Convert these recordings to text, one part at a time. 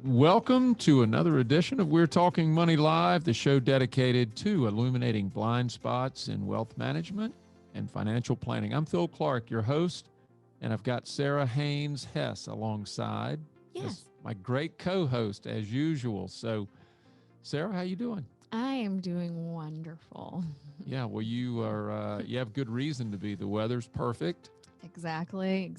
Welcome to another edition of We're Talking Money Live, the show dedicated to illuminating blind spots in wealth management and financial planning. I'm Phil Clark, your host, and I've got Sarah Haynes Hess alongside as my great co-host as usual. So, Sarah, how you doing? I am doing wonderful. Yeah, well, you have good reason to be. The weather's perfect. Exactly.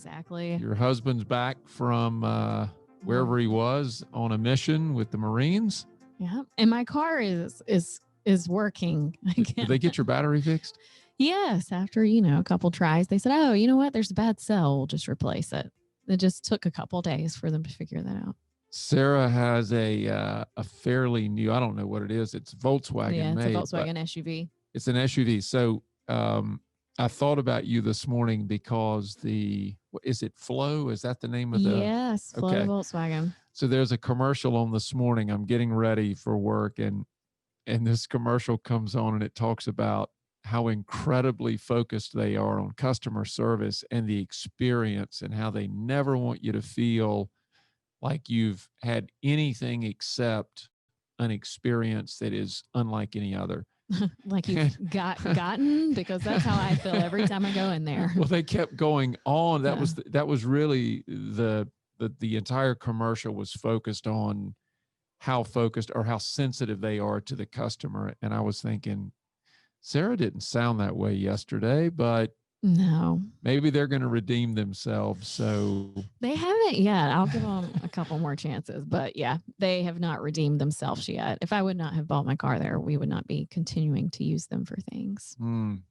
Your husband's back from wherever he was on a mission with the Marines. Yeah, and my car is working again. Did they get your battery fixed? Yes, after a couple tries, they said, "Oh, you know what? There's a bad cell. We'll just replace it." It just took a couple days for them to figure that out. Sarah has a fairly new, I don't know what it is. It's Volkswagen Yeah, it's made, a Volkswagen SUV. It's an SUV. So I thought about you this morning because is it Flow? Is that the name of the? Yes, Flow Volkswagen. So there's a commercial on this morning. I'm getting ready for work and this commercial comes on and it talks about how incredibly focused they are on customer service and the experience and how they never want you to feel like you've had anything except an experience that is unlike any other. Like you've gotten, because that's how I feel every time I go in there. Well, they kept going on. That was really the entire commercial was focused on how focused or how sensitive they are to the customer. And I was thinking, Sarah didn't sound that way yesterday, but no, maybe they're going to redeem themselves. So they haven't yet. I'll give them a couple more chances, but yeah, they have not redeemed themselves yet. If I would not have bought my car there, we would not be continuing to use them for things.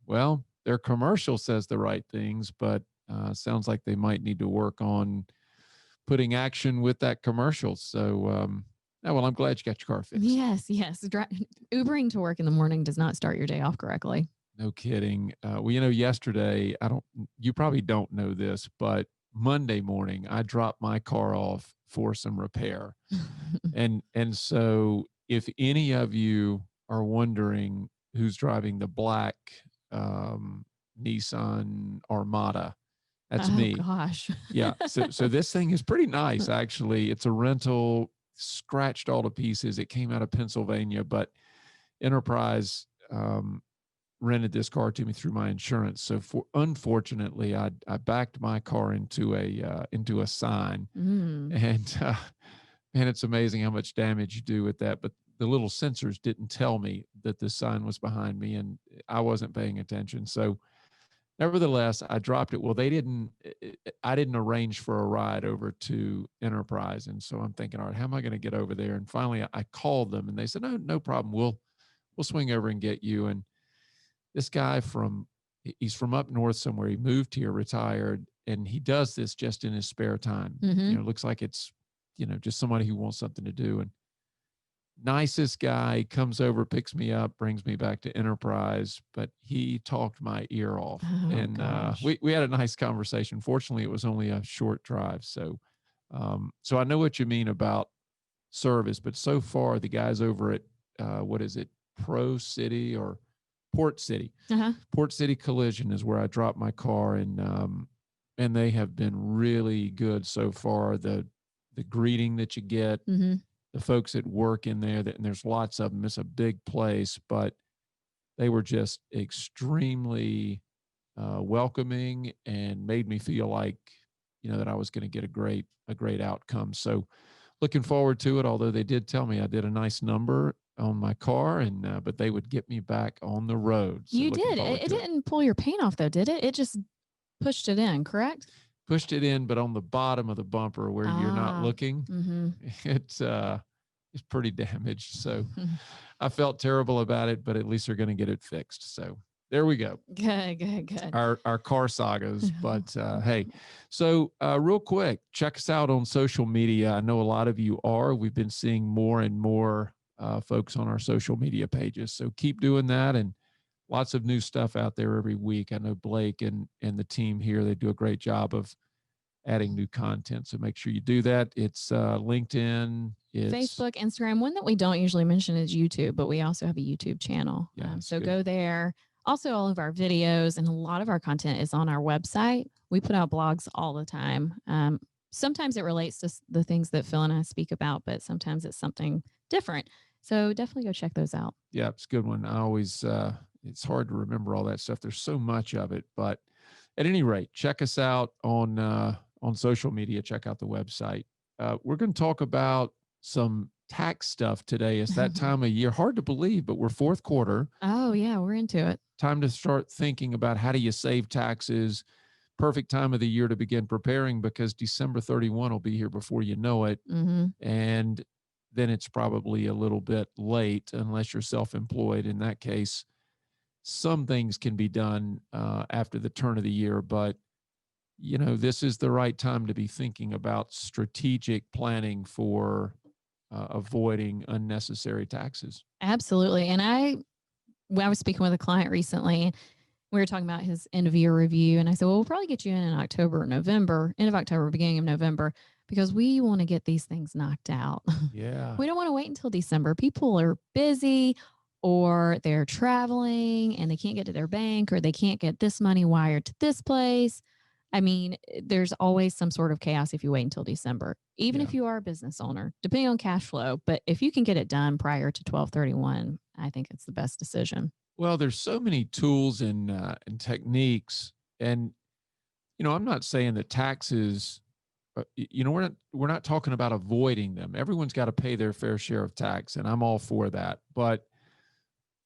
Well, their commercial says the right things, but sounds like they might need to work on putting action with that commercial. So, well, I'm glad you got your car fixed. Yes. Ubering to work in the morning does not start your day off correctly. No kidding. Well, yesterday, you probably don't know this, but Monday morning, I dropped my car off for some repair. and so if any of you are wondering who's driving the black Nissan Armada, that's me. Oh, gosh. Yeah. So this thing is pretty nice, actually. It's a rental, scratched all to pieces. It came out of Pennsylvania, but Enterprise rented this car to me through my insurance. So unfortunately, I backed my car into a sign, and man, it's amazing how much damage you do with that. But the little sensors didn't tell me that the sign was behind me, and I wasn't paying attention. So nevertheless, I dropped it. Well, I didn't arrange for a ride over to Enterprise. And so I'm thinking, all right, how am I going to get over there? And finally I called them and they said, no problem. We'll swing over and get you. And this guy he's from up north somewhere. He moved here, retired, and he does this just in his spare time. It looks like it's, just somebody who wants something to do. And nicest guy, comes over, picks me up, brings me back to Enterprise, but he talked my ear off. And we had a nice conversation. Fortunately, it was only a short drive. So I know what you mean about service, but so far the guys over at what is it, Pro City or Port City? Port City Collision is where I dropped my car, and they have been really good so far. The greeting that you get, the folks that work in there, and there's lots of them. It's a big place, but they were just extremely welcoming and made me feel like, that I was going to get a great outcome. So looking forward to it. Although they did tell me I did a nice number on my car, and but they would get me back on the road. So you did. It didn't pull your paint off though, did it? It just pushed it in, correct? Pushed it in, but on the bottom of the bumper where you're not looking, it's pretty damaged. So I felt terrible about it, but at least they're going to get it fixed. So there we go. Good. Our car sagas. But hey, so real quick, check us out on social media. I know a lot of you are. We've been seeing more and more folks on our social media pages. So keep doing that, and lots of new stuff out there every week. I know Blake and the team here, they do a great job of adding new content. So make sure you do that. It's LinkedIn, it's Facebook, Instagram. One that we don't usually mention is YouTube, but we also have a YouTube channel. Yeah, so go there. Also, all of our videos and a lot of our content is on our website. We put out blogs all the time. sometimes it relates to the things that Phil and I speak about, but sometimes it's something different. So definitely go check those out. Yeah, it's a good one. I always, it's hard to remember all that stuff. There's so much of it, but at any rate, check us out on social media. Check out the website. We're going to talk about some tax stuff today. It's that time of year. Hard to believe, but we're fourth quarter. Oh, yeah, we're into it. Time to start thinking about how do you save taxes. Perfect time of the year to begin preparing because December 31 will be here before you know it. Mm-hmm. And then it's probably a little bit late unless you're self-employed. In that case, some things can be done after the turn of the year, but this is the right time to be thinking about strategic planning for avoiding unnecessary taxes. Absolutely. And I was speaking with a client recently. We were talking about his end of year review, and I said, "Well, we'll probably get you in October or November, end of October, beginning of November, because we want to get these things knocked out. Yeah. We don't want to wait until December. People are busy, or they're traveling and they can't get to their bank, or they can't get this money wired to this place. I mean, there's always some sort of chaos if you wait until December, even if you are a business owner, depending on cash flow. But if you can get it done prior to 12/31, I think it's the best decision." Well, there's so many tools and techniques, and I'm not saying that taxes. We're not talking about avoiding them. Everyone's got to pay their fair share of tax, and I'm all for that. But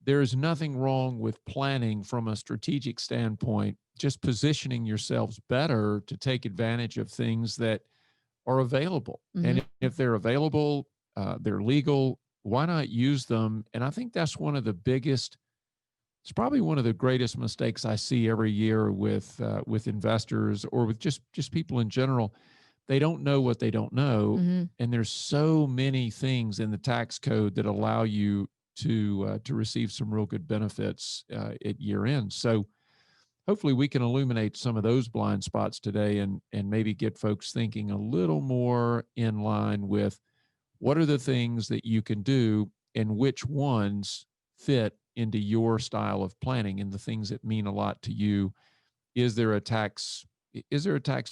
there is nothing wrong with planning from a strategic standpoint, just positioning yourselves better to take advantage of things that are available. Mm-hmm. And if they're available, they're legal, why not use them? And I think that's one of the biggest, it's probably one of the greatest mistakes I see every year with investors or with just people in general. They don't know what they don't know, Mm-hmm. and there's so many things in the tax code that allow you to receive some real good benefits at year end. So hopefully we can illuminate some of those blind spots today and maybe get folks thinking a little more in line with what are the things that you can do and which ones fit into your style of planning and the things that mean a lot to you. Is there a tax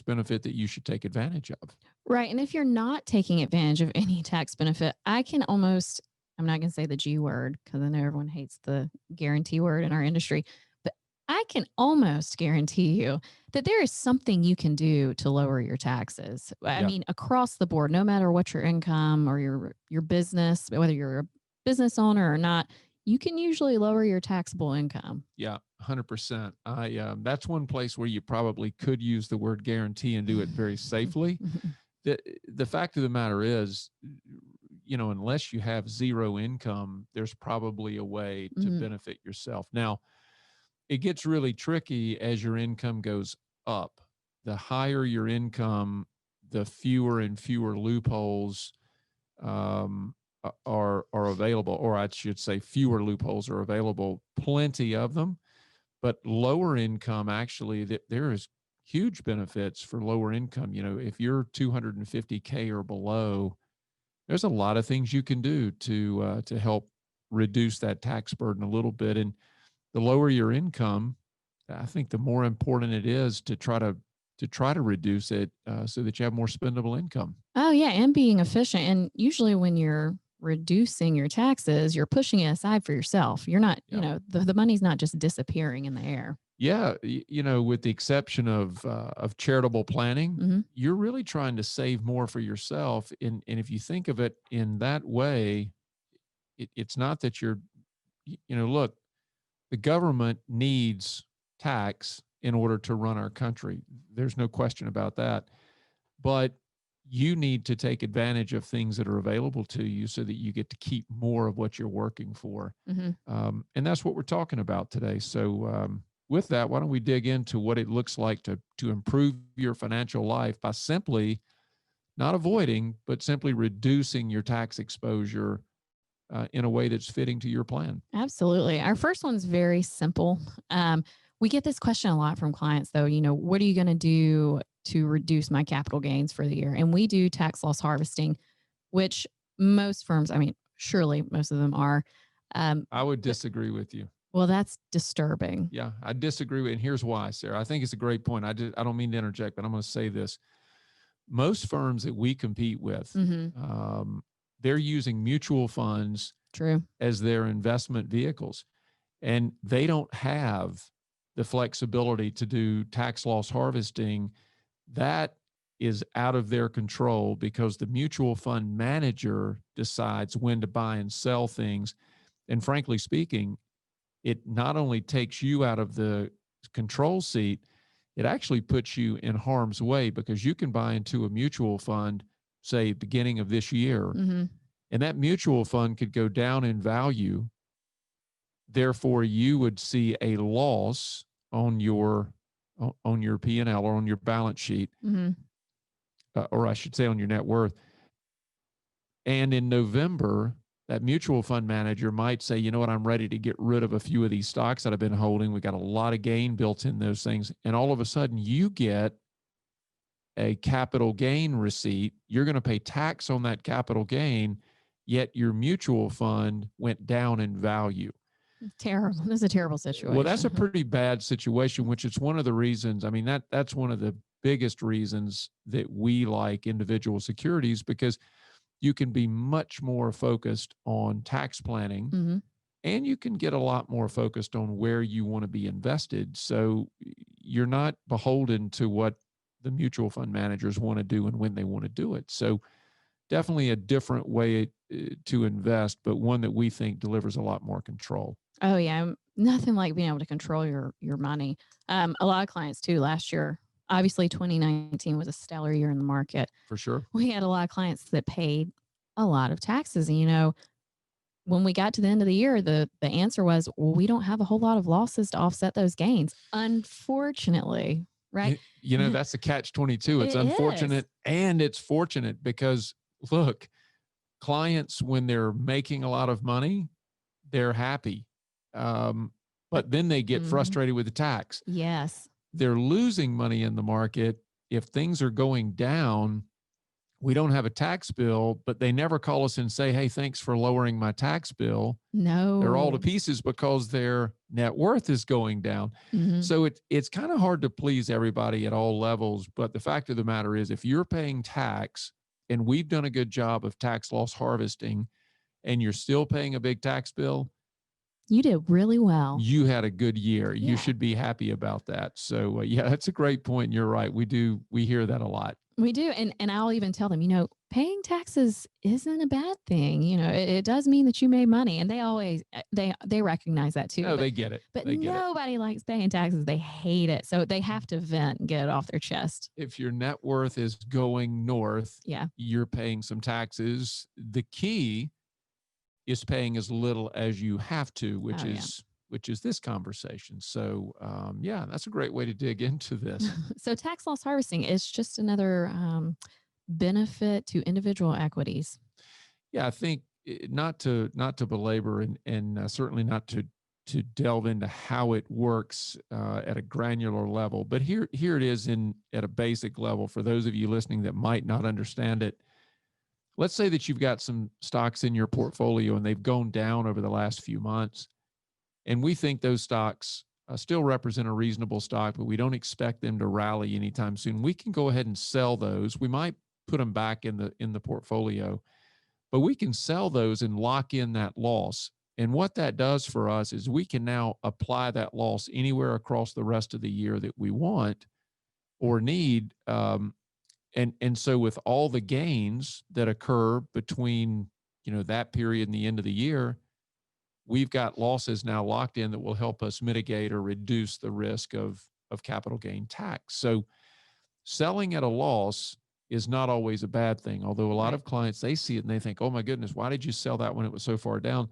benefit that you should take advantage of? Right. And if you're not taking advantage of any tax benefit, I'm not going to say the G word because I know everyone hates the guarantee word in our industry, but I can almost guarantee you that there is something you can do to lower your taxes. I Yeah. mean, across the board, no matter what your income or your business, whether you're a business owner or not, you can usually lower your taxable income. Yeah, 100%. That's one place where you probably could use the word guarantee and do it very safely. The fact of the matter is, unless you have zero income, there's probably a way to Mhm. benefit yourself. Now, it gets really tricky as your income goes up. The higher your income, the fewer and fewer loopholes um, are available, or I should say, fewer loopholes are available. Plenty of them, but lower income actually, that there is huge benefits for lower income. If you're 250K or below, there's a lot of things you can do to help reduce that tax burden a little bit. And the lower your income, I think the more important it is to try to reduce it so that you have more spendable income. Oh, yeah, and being efficient. And usually when you're reducing your taxes, you're pushing it aside for yourself. You're not, Yeah. the money's not just disappearing in the air. Yeah, with the exception of charitable planning, Hmm. you're really trying to save more for yourself. And if you think of it in that way, it's not that look, the government needs tax in order to run our country. There's no question about that. But you need to take advantage of things that are available to you so that you get to keep more of what you're working for. Hmm. And that's what we're talking about today. So, with that, why don't we dig into what it looks like to improve your financial life by simply not avoiding, but simply reducing your tax exposure in a way that's fitting to your plan. Absolutely. Our first one's very simple. We get this question a lot from clients, though. What are you going to do to reduce my capital gains for the year? And we do tax loss harvesting, which most firms, I mean, surely most of them are. I would But disagree with you. well, that's disturbing. Yeah, I disagree with, and here's why, Sarah. I think it's a great point. I don't mean to interject, but I'm going to say this. most firms that we compete with, they're using mutual funds True. as their investment vehicles, and they don't have the flexibility to do tax loss harvesting. That is out of their control because the mutual fund manager decides when to buy and sell things. And frankly speaking, it not only takes you out of the control seat, it actually puts you in harm's way because you can buy into a mutual fund, say, beginning of this year, and that mutual fund could go down in value. Therefore, you would see a loss on your P&L or on your balance sheet, or I should say on your net worth. And in November, that mutual fund manager might say, you know what, I'm ready to get rid of a few of these stocks that I've been holding. We got a lot of gain built in those things. And all of a sudden you get a capital gain receipt. You're going to pay tax on that capital gain, yet your mutual fund went down in value. Terrible. This is a terrible situation. Well, that's a pretty bad situation, which is one of the reasons. I mean, that's one of the biggest reasons that we like individual securities, because you can be much more focused on tax planning, and you can get a lot more focused on where you want to be invested. So you're not beholden to what the mutual fund managers want to do and when they want to do it. So definitely a different way to invest, but one that we think delivers a lot more control. Oh yeah. Nothing like being able to control your money. A lot of clients too last year, obviously 2019 was a stellar year in the market. For sure. We had a lot of clients that paid a lot of taxes. And, when we got to the end of the year, the answer was, well, we don't have a whole lot of losses to offset those gains. Unfortunately, right? That's the catch-22. It's unfortunate and it's fortunate because look, clients, when they're making a lot of money, they're happy. But then they get frustrated with the tax. Yes. They're losing money in the market. If things are going down, we don't have a tax bill, but they never call us and say, hey, thanks for lowering my tax bill. No. They're all to pieces because their net worth is going down. So it's kind of hard to please everybody at all levels. But the fact of the matter is, if you're paying tax, and we've done a good job of tax loss harvesting, and you're still paying a big tax bill, you did really well. You had a good year. Yeah. You should be happy about that. So yeah, that's a great point. You're right. We hear that a lot. We do. And I'll even tell them, paying taxes isn't a bad thing. It does mean that you made money, and they always, they recognize that too. No, they get it. But nobody likes paying taxes. They hate it. So they have to vent and get it off their chest. If your net worth is going north, you're paying some taxes. The key is paying as little as you have to, which is this conversation. So that's a great way to dig into this. So tax loss harvesting is just another benefit to individual equities. Yeah, I think not to belabor and certainly not to delve into how it works at a granular level, but here it is at a basic level for those of you listening that might not understand it. Let's say that you've got some stocks in your portfolio and they've gone down over the last few months, and we think those stocks still represent a reasonable stock, but we don't expect them to rally anytime soon. We can go ahead and sell those. We might put them back in the portfolio, but we can sell those and lock in that loss. And what that does for us is we can now apply that loss anywhere across the rest of the year that we want or need. And so with all the gains that occur between, that period and the end of the year, we've got losses now locked in that will help us mitigate or reduce the risk of capital gain tax. So selling at a loss is not always a bad thing. Although a lot of clients, they see it and they think, oh my goodness, why did you sell that when it was so far down?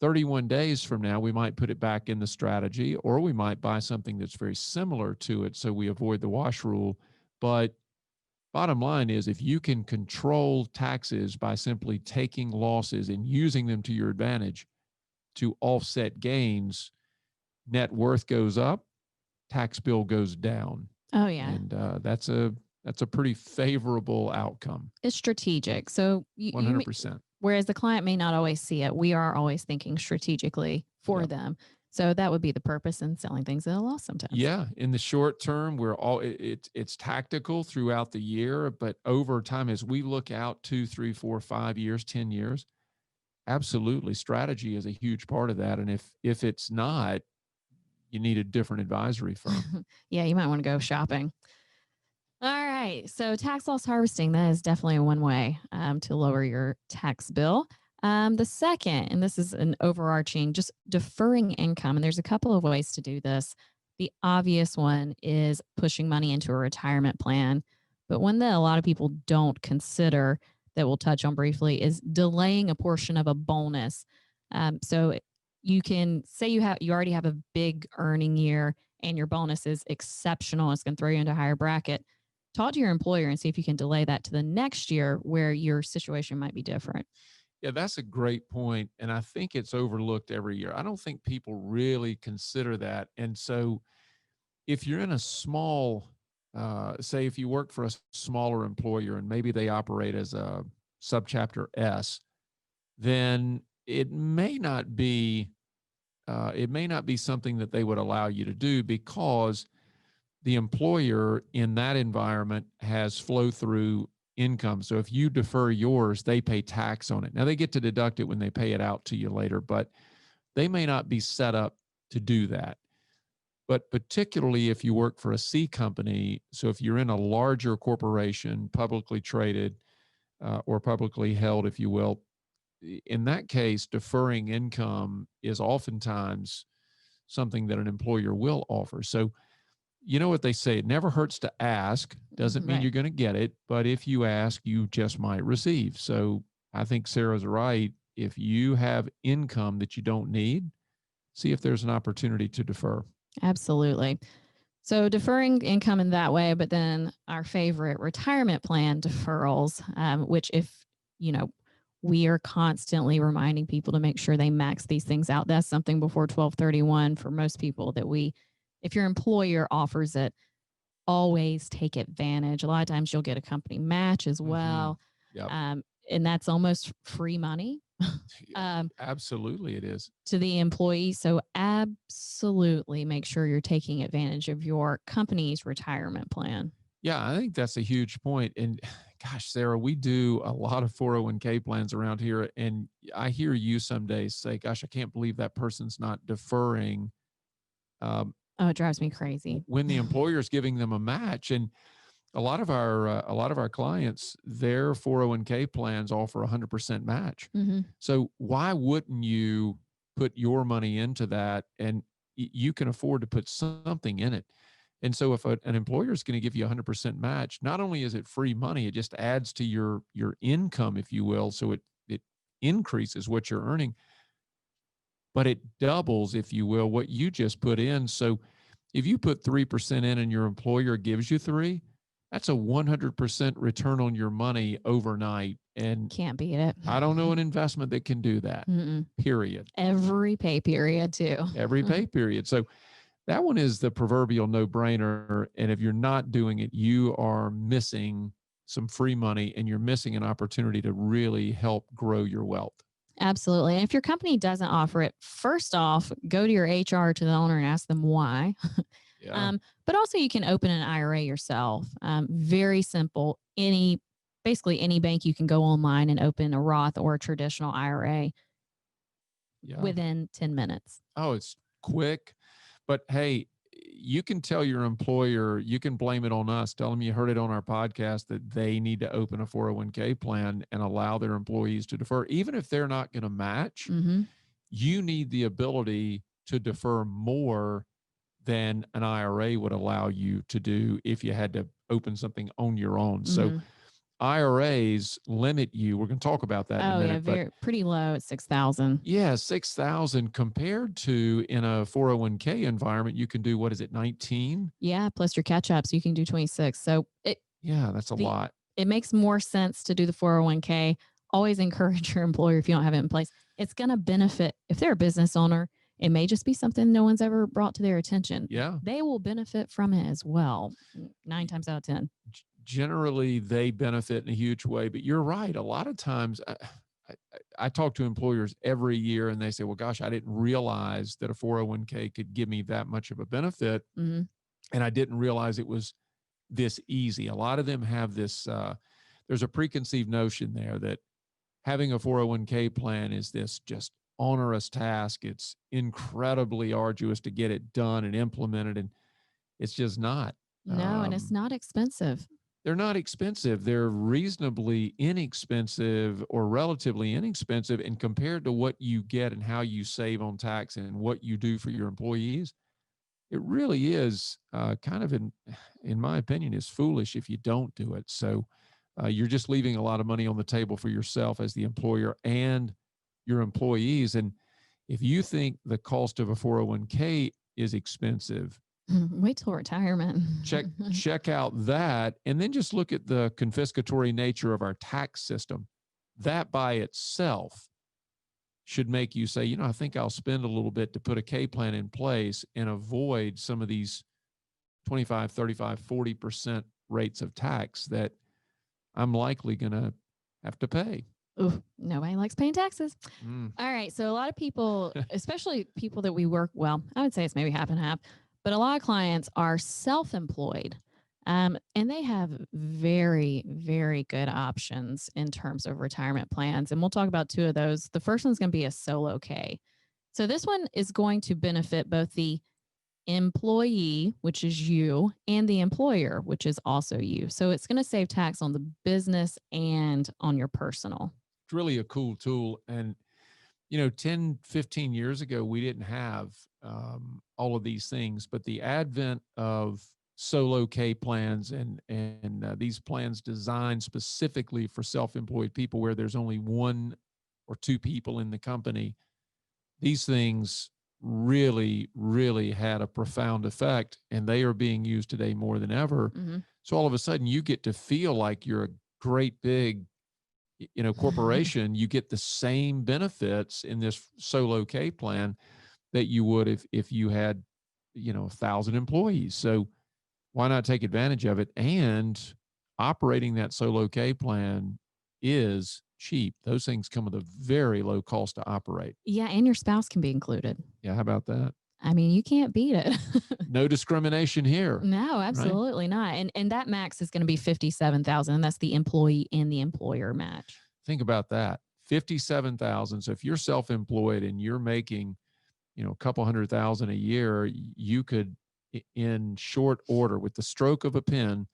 31 days from now, we might put it back in the strategy, or we might buy something that's very similar to it so we avoid the wash rule. But bottom line is, if you can control taxes by simply taking losses and using them to your advantage to offset gains, net worth goes up, tax bill goes down. Oh yeah. And that's a pretty favorable outcome. It's strategic. So 100%. Whereas the client may not always see it, we are always thinking strategically for them. So that would be the purpose in selling things at a loss sometimes. Yeah, in the short term, we're all it's tactical throughout the year, but over time, as we look out 2, 3, 4, 5 years, 10 years, absolutely, strategy is a huge part of that. And if it's not, you need a different advisory firm. Yeah, you might want to go shopping. All right. So tax loss harvesting, that is definitely one way to lower your tax bill. The second, and this is an overarching, just deferring income. And there's a couple of ways to do this. The obvious one is pushing money into a retirement plan. But one that a lot of people don't consider that we'll touch on briefly is delaying a portion of a bonus. So you can say you already have a big earning year and your bonus is exceptional. It's going to throw you into a higher bracket. Talk to your employer and see if you can delay that to the next year where your situation might be different. Yeah, that's a great point, and I think it's overlooked every year. I don't think people really consider that. And so if you're in a small, say if you work for a smaller employer and maybe they operate as a subchapter S, then it may not be something that they would allow you to do, because the employer in that environment has flow through income. So if you defer yours, they pay tax on it. Now they get to deduct it when they pay it out to you later, but they may not be set up to do that. But particularly if you work for a C company, so if you're in a larger corporation, publicly traded or publicly held, if you will, in that case, deferring income is oftentimes something that an employer will offer. So, you know what they say, it never hurts to ask. Doesn't mean Right. you're going to get it, but if you ask, you just might receive. So I think Sarah's right. If you have income that you don't need, see if there's an opportunity to defer. Absolutely. So deferring income in that way, but then our favorite retirement plan deferrals, which if, you know, we are constantly reminding people to make sure they max these things out. That's something before 12/31 for most people that if your employer offers it, always take advantage. A lot of times you'll get a company match as well. Yep. And that's almost free money Absolutely, it is. to the employee. So absolutely make sure you're taking advantage of your company's retirement plan. Yeah, I think that's a huge point. And gosh, Sarah, we do a lot of 401k plans around here. And I hear you some days say, gosh, I can't believe that person's not deferring Oh, it drives me crazy. when the employer is giving them a match. And a lot of our clients, their 401k plans offer 100% match. Mm-hmm. So why wouldn't you put your money into that, and you can afford to put something in it? And so if an employer is going to give you 100% match, not only is it free money, it just adds to your income, if you will. So it increases what you're earning, but it doubles, if you will, what you just put in. So if you put 3% in and your employer gives you 3, that's a 100% return on your money overnight. And can't beat it. I don't know an investment that can do that. Mm-mm. Period. Every pay period too. Every pay period. So that one is the proverbial no-brainer. And if you're not doing it, you are missing some free money, and you're missing an opportunity to really help grow your wealth. Absolutely. And if your company doesn't offer it, first off, go to your HR, to the owner, and ask them why. Yeah. But also you can open an IRA yourself. Very simple. Basically any bank, you can go online and open a Roth or a traditional IRA within 10 minutes. Oh, it's quick. But hey, you can tell your employer, you can blame it on us. Tell them you heard it on our podcast that they need to open a 401k plan and allow their employees to defer. Even if they're not going to match, you need the ability to defer more than an IRA would allow you to do if you had to open something on your own. So IRAs limit you. We're going to talk about that in a minute. Yeah, pretty low at 6,000. Yeah, 6,000 compared to in a 401k environment, you can do, what is it, 19? Yeah, plus your catch up, so you can do 26. So that's a lot. It makes more sense to do the 401k. Always encourage your employer if you don't have it in place. It's going to benefit if they're a business owner. It may just be something no one's ever brought to their attention. Yeah. They will benefit from it as well, 9 times out of 10. Generally, they benefit in a huge way, but you're right. A lot of times, I talk to employers every year and they say, well, gosh, I didn't realize that a 401k could give me that much of a benefit. Hmm. And I didn't realize it was this easy. A lot of them have this, there's a preconceived notion there that having a 401k plan is this just onerous task. It's incredibly arduous to get it done and implemented. And it's just not. No, and it's not expensive. They're not expensive. They're reasonably inexpensive or relatively inexpensive. And compared to what you get and how you save on tax and what you do for your employees, it really is kind of, in my opinion, is foolish if you don't do it. So you're just leaving a lot of money on the table for yourself as the employer and your employees. And if you think the cost of a 401k is expensive, wait till retirement. check out that, and then just look at the confiscatory nature of our tax system. That by itself should make you say, I think I'll spend a little bit to put a K plan in place and avoid some of these 25, 35, 40% rates of tax that I'm likely going to have to pay. Ooh, nobody likes paying taxes. All right. So a lot of people, especially people that we work, well, I would say it's maybe half and half, but a lot of clients are self-employed. And they have very, very good options in terms of retirement plans. And we'll talk about two of those. The first one's going to be a solo K. So this one is going to benefit both the employee, which is you, and the employer, which is also you. So it's going to save tax on the business and on your personal. It's really a cool tool. And 10, 15 years ago, we didn't have all of these things, but the advent of solo K plans and these plans designed specifically for self-employed people where there's only one or two people in the company, these things really, really had a profound effect, and they are being used today more than ever. Mm-hmm. So all of a sudden you get to feel like you're a great big corporation. You get the same benefits in this solo K plan that you would if you had 1,000 employees. So why not take advantage of it? And operating that solo K plan is cheap. Those things come with a very low cost to operate. Yeah, and your spouse can be included. Yeah, how about that? I mean, you can't beat it. No discrimination here. No, absolutely not. And that max is going to be 57,000. And that's the employee and the employer match. Think about that. 57,000. So if you're self-employed and you're making, a couple $100,000 a year, you could, in short order, with the stroke of a pen,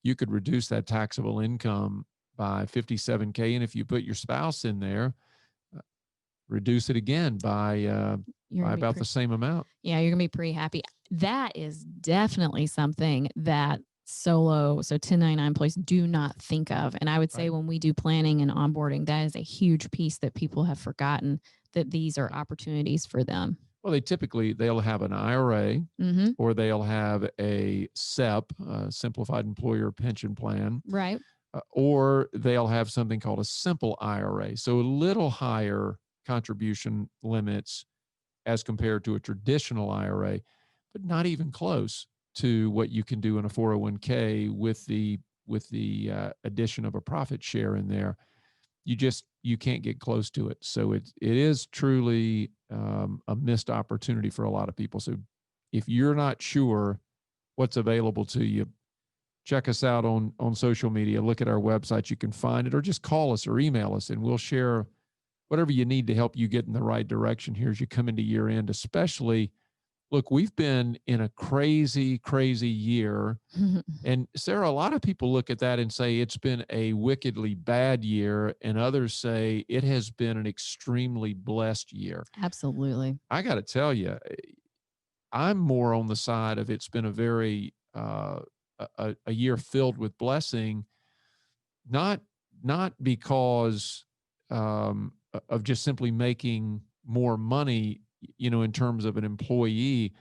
you could reduce that taxable income by 57K. And if you put your spouse in there, reduce it again by about the same amount. Yeah, you're going to be pretty happy. That is definitely something that so 1099 employees do not think of. And I would say when we do planning and onboarding, that is a huge piece that people have forgotten, that these are opportunities for them. Well, they'll have an IRA, mm-hmm. or they'll have a SEP, Simplified Employer Pension Plan. Right. Or they'll have something called a simple IRA. So a little higher contribution limits as compared to a traditional IRA, but not even close to what you can do in a 401k with the addition of a profit share in there. You can't get close to it. So it is truly a missed opportunity for a lot of people. So if you're not sure what's available to you, check us out on social media, look at our website. You can find it, or just call us or email us, and we'll share whatever you need to help you get in the right direction here as you come into year end. Especially, look, we've been in a crazy, crazy year. And Sarah, a lot of people look at that and say it's been a wickedly bad year, and others say it has been an extremely blessed year. Absolutely. I got to tell you, I'm more on the side of it's been a very a year filled with blessing, not because of just simply making more money, in terms of an employee,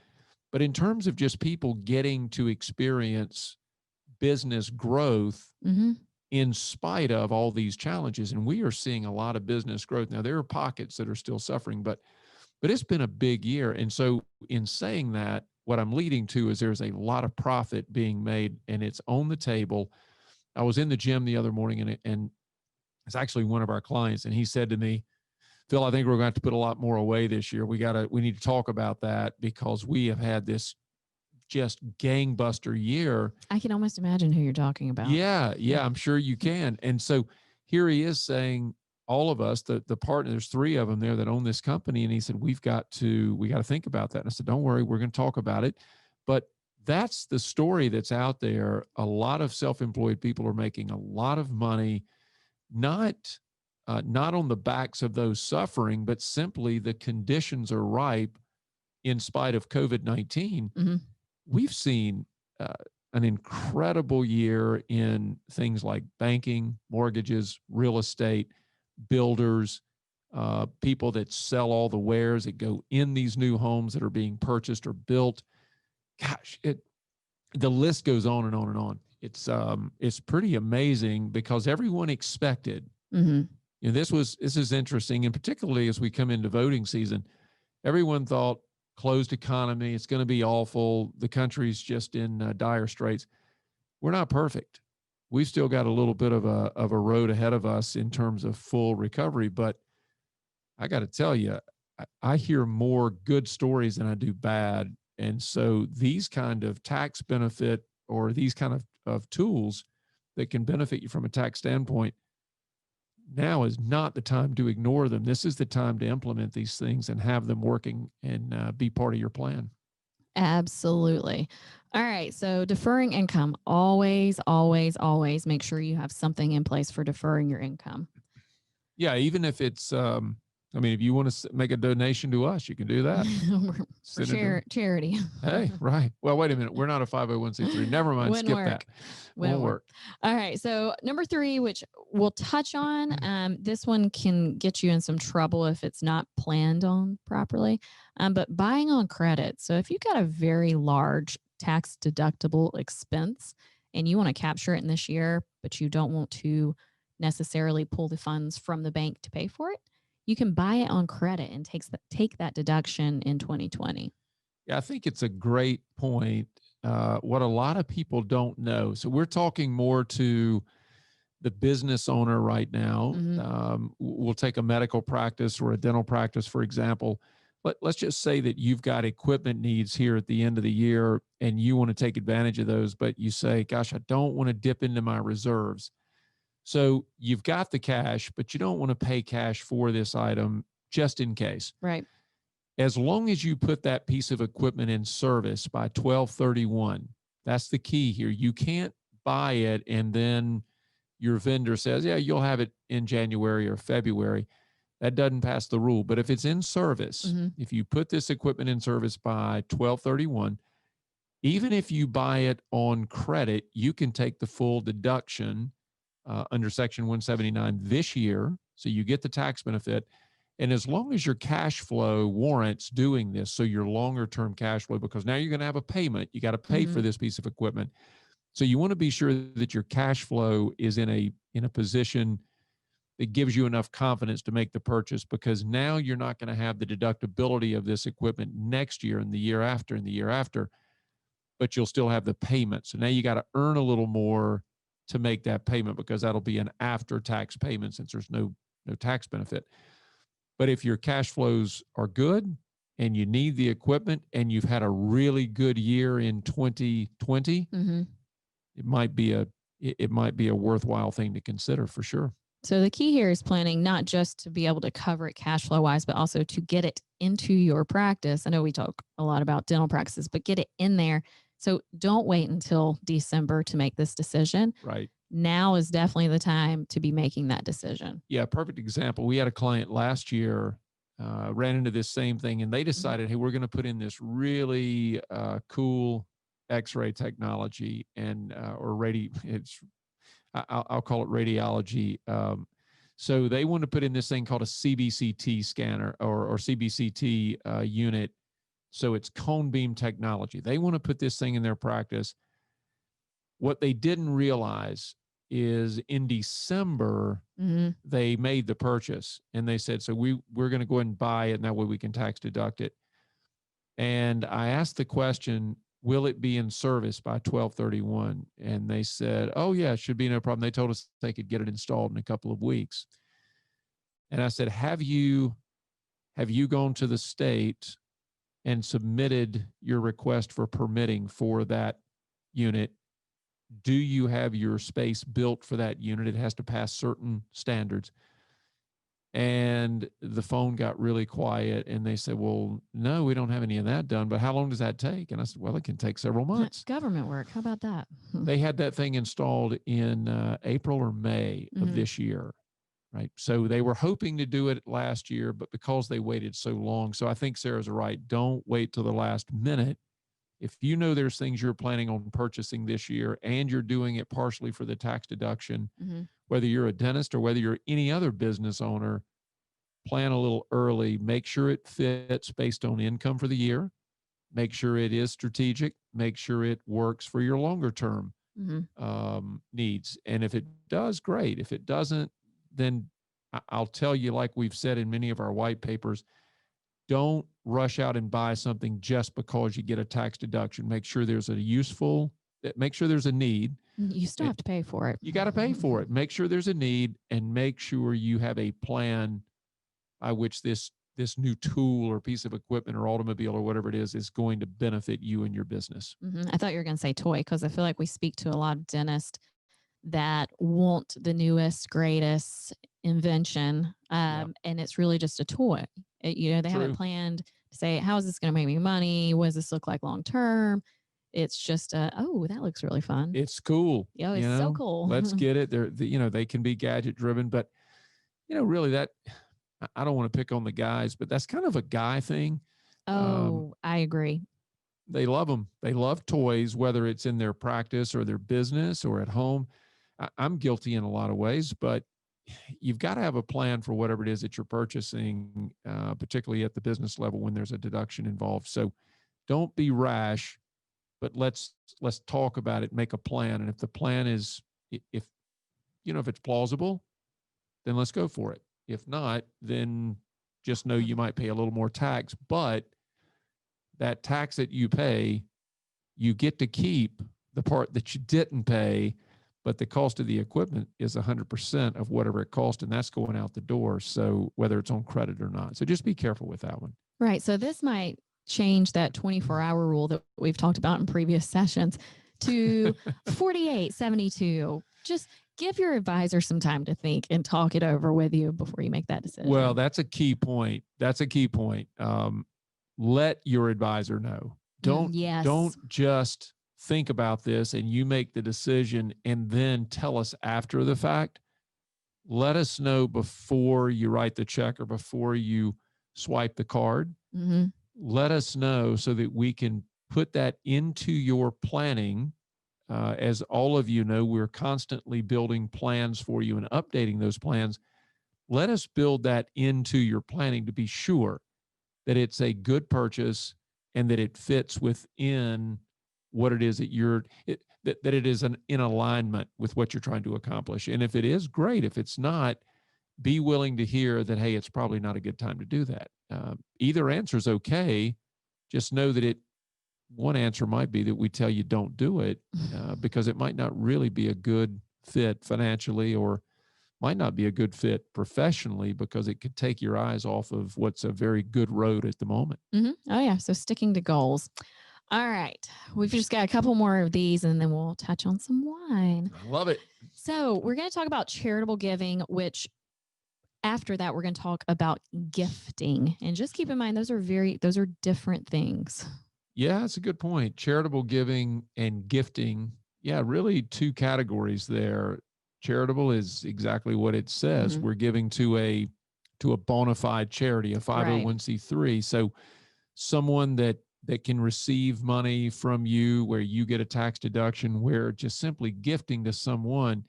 but in terms of just people getting to experience business growth mm-hmm. in spite of all these challenges. And we are seeing a lot of business growth. Now, there are pockets that are still suffering, but it's been a big year. And so in saying that, what I'm leading to is there's a lot of profit being made, and it's on the table. I was in the gym the other morning, and it's actually one of our clients, and he said to me, Phil, I think we're going to have to put a lot more away this year. We need to talk about that because we have had this just gangbuster year. I can almost imagine who you're talking about. Yeah, I'm sure you can. And so here he is saying, all of us, the partner, there's three of them there that own this company. And he said, we got to think about that. And I said, don't worry, we're going to talk about it. But that's the story that's out there. A lot of self-employed people are making a lot of money, not on the backs of those suffering, but simply the conditions are ripe in spite of COVID-19. Mm-hmm. We've seen an incredible year in things like banking, mortgages, real estate, builders, people that sell all the wares that go in these new homes that are being purchased or built. Gosh, the list goes on and on and on. It's pretty amazing because everyone expected. Mm-hmm. You know, this is interesting, and particularly as we come into voting season, everyone thought closed economy, it's going to be awful. The country's just in dire straits. We're not perfect. We've still got a little bit of a road ahead of us in terms of full recovery. But I got to tell you, I hear more good stories than I do bad. And so these kind of tax benefit or these kind of tools that can benefit you from a tax standpoint, now is not the time to ignore them. This is the time to implement these things and have them working and be part of your plan. Absolutely. All right. So deferring income, always, always, always make sure you have something in place for deferring your income. Yeah. Even if it's, I mean, if you want to make a donation to us, you can do that. for charity. Hey, right. Well, wait a minute. We're not a 501c3. Never mind. Wouldn't Skip work. that. Won't work. All right. So number 3, which we'll touch on, this one can get you in some trouble if it's not planned on properly. But buying on credit. So if you've got a very large tax deductible expense and you want to capture it in this year, but you don't want to necessarily pull the funds from the bank to pay for it, you can buy it on credit and take that deduction in 2020. Yeah, I think it's a great point. What a lot of people don't know. So we're talking more to the business owner right now. Mm-hmm. We'll take a medical practice or a dental practice, for example. Let's just say that you've got equipment needs here at the end of the year and you want to take advantage of those, but you say, gosh, I don't want to dip into my reserves. So you've got the cash, but you don't want to pay cash for this item just in case. Right. As long as you put that piece of equipment in service by 12/31, that's the key here. You can't buy it and then your vendor says, yeah, you'll have it in January or February. That doesn't pass the rule. But if it's in service, if you put this equipment in service by 12/31, even if you buy it on credit, you can take the full deduction under Section 179 this year. So you get the tax benefit. And as long as your cash flow warrants doing this, so your longer term cash flow, because now you're going to have a payment, you got to pay for this piece of equipment. So you want to be sure that your cash flow is in a position that gives you enough confidence to make the purchase, because now you're not going to have the deductibility of this equipment next year and the year after and the year after, but you'll still have the payment. So now you got to earn a little more to make that payment, because that'll be an after tax payment since there's no tax benefit. But if your cash flows are good and you need the equipment and you've had a really good year in 2020, it might be a worthwhile thing to consider for sure. So the key here is planning not just to be able to cover it cash flow wise, but also to get it into your practice. I know we talk a lot about dental practices, but get it in there. So don't wait until December to make this decision. Right. Now is definitely the time to be making that decision. Yeah, perfect example. We had a client last year, ran into this same thing, and they decided, hey, we're going to put in this really cool X-ray technology and I'll call it radiology. So they want to put in this thing called a CBCT scanner or CBCT unit. So it's cone beam technology. They want to put this thing in their practice. What they didn't realize is in December, they made the purchase and they said, so we're going to go ahead and buy it, and that way we can tax deduct it. And I asked the question, will it be in service by 12/31? And they said, oh yeah, it should be no problem. They told us they could get it installed in a couple of weeks. And I said, have you gone to the state and submitted your request for permitting for that unit? Do you have your space built for that unit? It has to pass certain standards. And the phone got really quiet and they said, well, no, we don't have any of that done. But how long does that take? And I said, well, it can take several months. Government work. How about that? They had that thing installed in April or May of this year. Right. So they were hoping to do it last year, but because they waited so long. So I think Sarah's right. Don't wait till the last minute. If you know there's things you're planning on purchasing this year and you're doing it partially for the tax deduction, whether you're a dentist or whether you're any other business owner, plan a little early. Make sure it fits based on income for the year. Make sure it is strategic. Make sure it works for your longer term needs. And if it does, great. If it doesn't, then I'll tell you, like we've said in many of our white papers, don't rush out and buy something just because you get a tax deduction. Make sure there's a make sure there's a need. You still have to pay for it. You got to pay for it. Make sure there's a need and make sure you have a plan by which this new tool or piece of equipment or automobile or whatever it is going to benefit you and your business. I thought you were going to say toy, because I feel like we speak to a lot of dentists that want the newest, greatest invention, and it's really just a toy. They haven't planned to say, how is this going to make me money? What does this look like long term? It's just, oh, that looks really fun. It's cool. Yeah, it's so cool. Let's get it. They can be gadget driven, but really that, I don't want to pick on the guys, but that's kind of a guy thing. Oh, I agree. They love them. They love toys, whether it's in their practice or their business or at home. I'm guilty in a lot of ways, but you've got to have a plan for whatever it is that you're purchasing, particularly at the business level when there's a deduction involved. So don't be rash, but let's talk about it, make a plan. And if the plan is, if it's plausible, then let's go for it. If not, then just know you might pay a little more tax, but that tax that you pay, you get to keep the part that you didn't pay, but the cost of the equipment is 100% of whatever it cost, and that's going out the door. So whether it's on credit or not. So just be careful with that one. Right. So this might change that 24-hour rule that we've talked about in previous sessions to 48, 72. Just give your advisor some time to think and talk it over with you before you make that decision. Well, that's a key point. Let your advisor know. Don't just think about this and you make the decision and then tell us after the fact. Let us know before you write the check or before you swipe the card. Let us know so that we can put that into your planning. As all of you know, we're constantly building plans for you and updating those plans. Let us build that into your planning to be sure that it's a good purchase and that it fits within what it is that that it is in alignment with what you're trying to accomplish. And if it is, great. If it's not, be willing to hear that, hey, it's probably not a good time to do that. Either answer is okay. Just know that one answer might be that we tell you don't do it because it might not really be a good fit financially, or might not be a good fit professionally because it could take your eyes off of what's a very good road at the moment. Oh, yeah. So sticking to goals. All right. We've just got a couple more of these and then we'll touch on some wine. I love it. So we're going to talk about charitable giving, which after that, we're going to talk about gifting. And just keep in mind, those are different things. Yeah, that's a good point. Charitable giving and gifting. Yeah, really two categories there. Charitable is exactly what it says. We're giving to a bona fide charity, a 501c3. So someone that can receive money from you where you get a tax deduction, where just simply gifting to someone,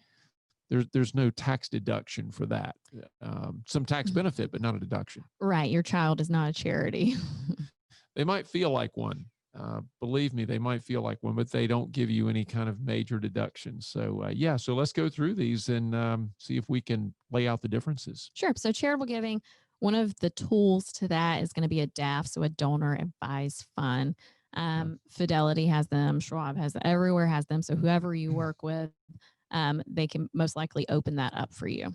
there's no tax deduction for that. Some tax benefit, but not a deduction. Right. Your child is not a charity. They might feel like one. Believe me, they might feel like one, but they don't give you any kind of major deductions. So so let's go through these and see if we can lay out the differences. Sure. So charitable giving, one of the tools to that is going to be a DAF, so a donor advised fund. Fidelity has them, Schwab has them, everywhere has them. So whoever you work with, they can most likely open that up for you.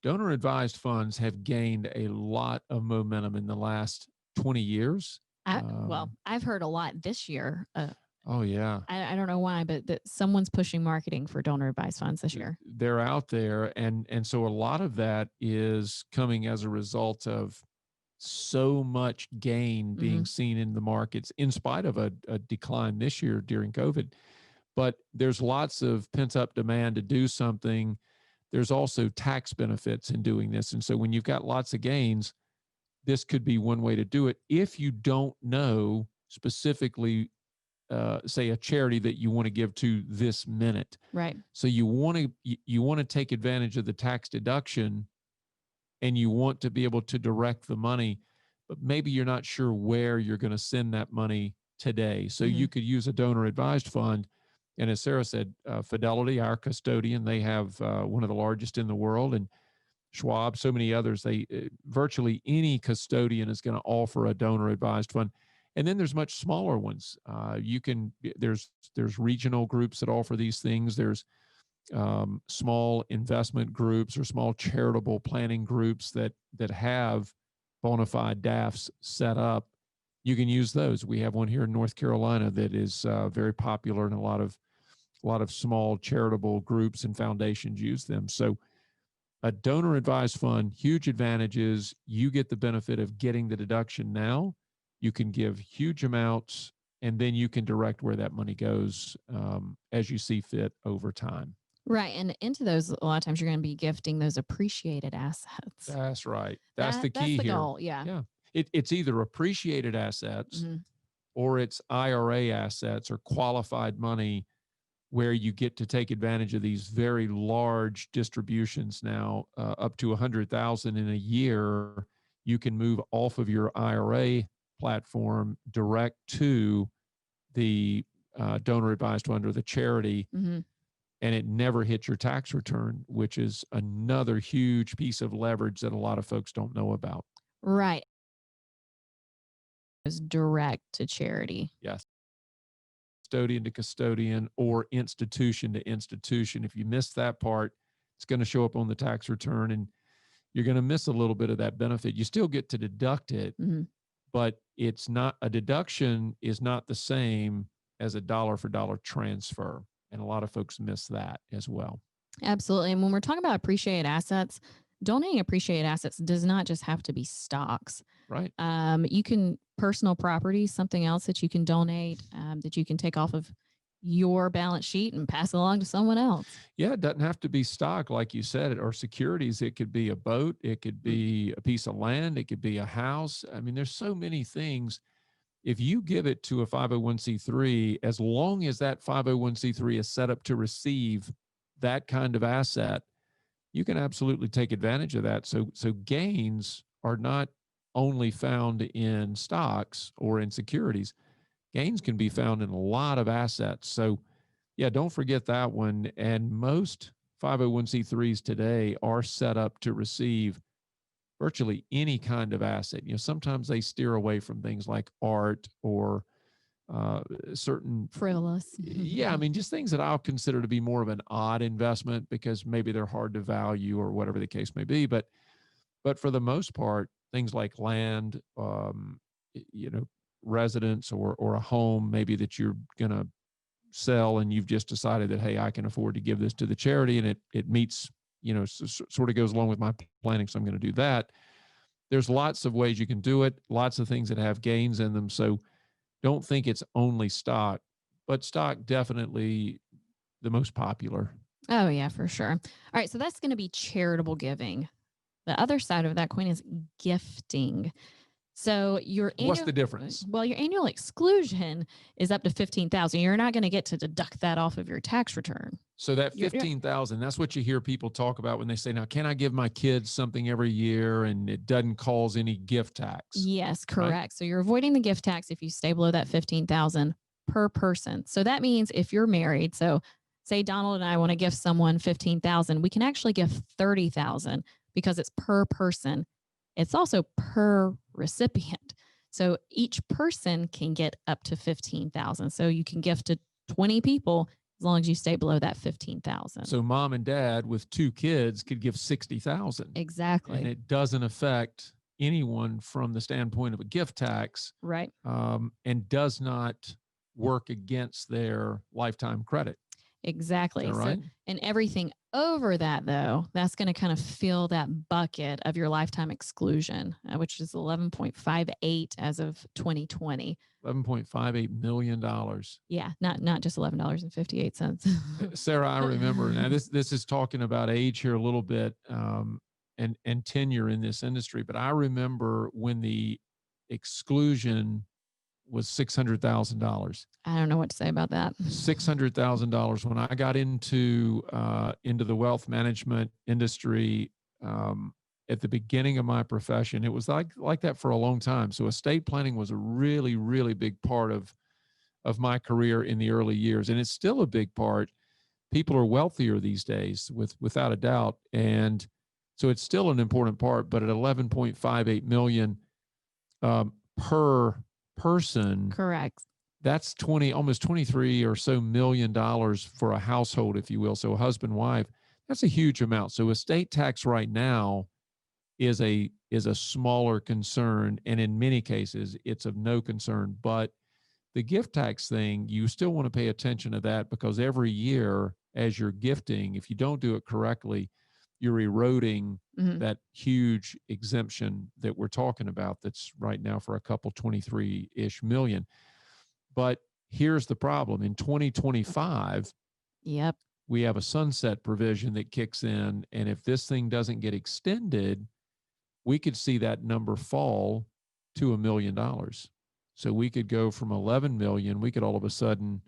donor advised funds have gained a lot of momentum in the last 20 years. Well, I've heard a lot this year. Oh yeah. I don't know why, but that someone's pushing marketing for donor advised funds this year. They're out there, and so a lot of that is coming as a result of so much gain being seen in the markets in spite of a decline this year during COVID. But there's lots of pent up demand to do something. There's also tax benefits in doing this. And so when you've got lots of gains, this could be one way to do it. If you don't know specifically, say a charity that you want to give to this minute. Right. So you want to take advantage of the tax deduction, and you want to be able to direct the money, but maybe you're not sure where you're going to send that money today. So you could use a donor advised fund. And as Sarah said, Fidelity, our custodian, they have one of the largest in the world, and Schwab, so many others. They virtually any custodian is going to offer a donor advised fund. And then there's much smaller ones. There's regional groups that offer these things. There's small investment groups or small charitable planning groups that have bona fide DAFs set up. You can use those. We have one here in North Carolina that is very popular, and a lot of small charitable groups and foundations use them. So a donor advised fund, huge advantages. You get the benefit of getting the deduction now. You can give huge amounts, and then you can direct where that money goes as you see fit over time. Right. And into those, a lot of times you're going to be gifting those appreciated assets. That's right. That's the key here. Goal. Yeah. Yeah. It's either appreciated assets or it's IRA assets or qualified money, where you get to take advantage of these very large distributions now, up to 100,000 in a year. You can move off of your IRA platform direct to the donor advised fund or the charity, and it never hits your tax return, which is another huge piece of leverage that a lot of folks don't know about. Right. It's direct to charity. Yes. Custodian to custodian or institution to institution. If you miss that part, it's going to show up on the tax return, and you're going to miss a little bit of that benefit. You still get to deduct it, but it's not, a deduction is not the same as a dollar for dollar transfer. And a lot of folks miss that as well. Absolutely. And when we're talking about appreciated assets, donating appreciated assets does not just have to be stocks. Right. You can, personal property, something else that you can donate, that you can take off of your balance sheet and pass along to someone else. Yeah, it doesn't have to be stock, like you said, or securities. It could be a boat. It could be a piece of land. It could be a house. I mean, there's so many things. If you give it to a 501c3, as long as that 501c3 is set up to receive that kind of asset, you can absolutely take advantage of that. So gains are not only found in stocks or in securities. Gains can be found in a lot of assets. So yeah, don't forget that one. And most 501c3s today are set up to receive virtually any kind of asset. Sometimes they steer away from things like art or certain frivolous. Yeah, I mean, just things that I'll consider to be more of an odd investment because maybe they're hard to value or whatever the case may be. But for the most part, things like land, residence or a home maybe that you're going to sell, and you've just decided that, hey, I can afford to give this to the charity, and it meets, sort of goes along with my planning, so I'm going to do that. There's lots of ways you can do it, lots of things that have gains in them. So don't think it's only stock, but stock definitely the most popular. Oh yeah, for sure. All right. So that's going to be charitable giving. The other side of that coin is gifting. So what's the difference? Well, your annual exclusion is up to $15,000. You're not going to get to deduct that off of your tax return. So that $15,000, that's what you hear people talk about when they say, now, can I give my kids something every year and it doesn't cause any gift tax? Yes, correct. Right? So you're avoiding the gift tax if you stay below that $15,000 per person. So that means if you're married, so say Donald and I want to gift someone $15,000, we can actually give $30,000 because it's per person. It's also per recipient. So each person can get up to $15,000. So you can gift to 20 people as long as you stay below that 15,000. So mom and dad with 2 kids could give 60,000. Exactly. And it doesn't affect anyone from the standpoint of a gift tax. Right. And does not work against their lifetime credit. Exactly. Is that right? So, and everything over that, though, that's going to kind of fill that bucket of your lifetime exclusion, which is 11.58 as of 2020. $11.58 million. Yeah, not just $11.58. Sarah, I remember. Now this is talking about age here a little bit, and tenure in this industry. But I remember when the exclusion was $600,000. I don't know what to say about that. $600,000 when I got into the wealth management industry at the beginning of my profession. It was like that for a long time. So estate planning was a really, really big part of my career in the early years, and it's still a big part. People are wealthier these days, without a doubt, and so it's still an important part. But at 11.58 million per person, correct, that's almost 23 or so million dollars for a household, if you will. So a husband, wife, that's a huge amount. So estate tax right now is a smaller concern, and in many cases it's of no concern. But the gift tax thing, you still want to pay attention to that, because every year as you're gifting, if you don't do it correctly, you're eroding that huge exemption that we're talking about that's right now for a couple 23-ish million. But here's the problem. In 2025, yep, we have a sunset provision that kicks in, and if this thing doesn't get extended, we could see that number fall to $1 million. So we could go from 11 million, we could all of a sudden